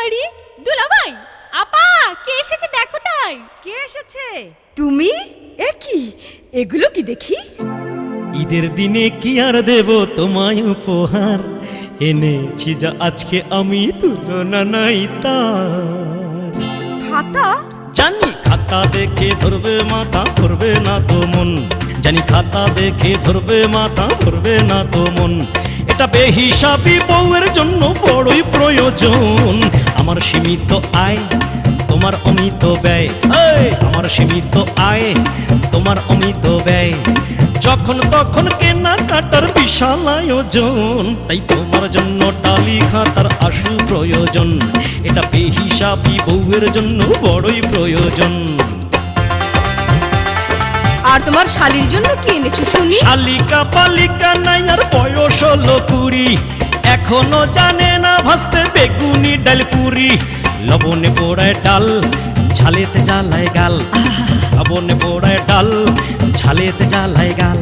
আরে দুলাভাই, আপা কে এসেছে দেখো তাই। কে এসেছে? তুমি? এ কি, এগুলো কি দেখি? ঈদের দিনে কি আর দেব তোমায় উপহার, এনেছি যা আজকে আমি তুলনা নাই তার। খাতা? জানি খাতা দেখে ধরবে মাথা, ধরবে না তো মন। জানি খাতা দেখে ধরবে মাথা, ধরবে না তো মন। এটা বেহিসাবি বউয়ের জন্য বড়ই প্রয়োজন। আমার সীমিত আয়, তোমার অমিত ব্যয়। আমার সীমিত আয়, তোমার অমিত ব্যয়। যখন তখন কেনাকাটার বিশাল আয়োজন, তাই তোমার জন্য টালি খাতার আশু প্রয়োজন। এটা বেহিসাবি বউয়ের জন্য বড়ই প্রয়োজন। আর তোমার শালীর জন্য কি এনেছো শুনি? শালিকা পালিকা নাই আর বয়স হলো 20, এখনো জানে না ভাজতে বেগুনি ডাল পুরি। লবণে পোড়ায় ডাল, ঝালেতে জ্বালায় গাল। লবণে পোড়ায় ডাল, ঝালেতে জ্বালায় গাল।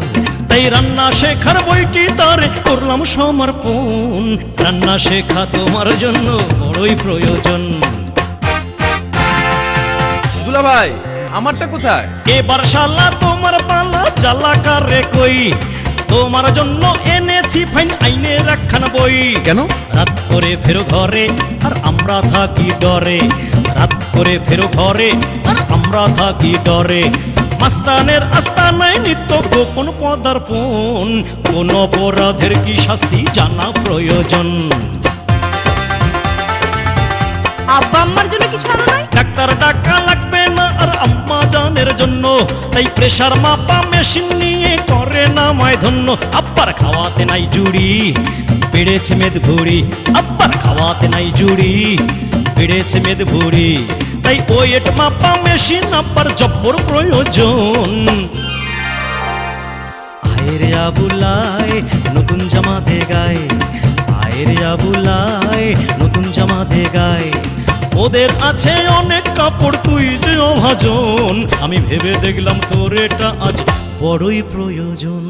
তাই রান্না শেখার বইটি তার করলাম সমর্পণ। রান্না শেখা তোমার জন্য বড়ই প্রয়োজন। দুলা ভাই, আমারটা কোথায়? এবার শালা তোমার পালা, জ্বালা কারে কই। তোমার জন্য এনেছি ফাইন আইনে রাখান বই। কেন? রাত করে ফেরো ঘরে আর আমরা থাকি ডরে। রাত করে ফেরো ঘরে আর আমরা থাকি ডরে। মাস্তানের আস্তানায় নিত্য গোপন পদার্পণ। কোন অপরাধের কি শাস্তি জানা প্রয়োজন। আব্বা আম্মার জন্য কিছু আনো নাই? ডাক্তার ডাকা লাগবে না আর আম্মা জানের জন্য। তাই প্রেসার মাপা মেশিন নিয়ে করে না মায় ধন্য। আব্বার খাওয়াতে নাই জুড়ি, বেড়েছে মেদ ভুড়ি। আব্বার খাওয়াতে নাই জুড়ি, বেড়েছে মেদ ভুড়ি। তাই ওয়েট মাপা মেশিন আব্বার জব্বর প্রয়োজন। আয়ের আবুলায় নতুন জামা দে গায়ে। আয়ের আবুলায় নতুন জামা দে গায়ে। ওদের আছে অনেক কাপড়, তুই যে অভাজন। আমি ভেবে দেখলাম তোর এটা আজ বড়ই প্রয়োজন।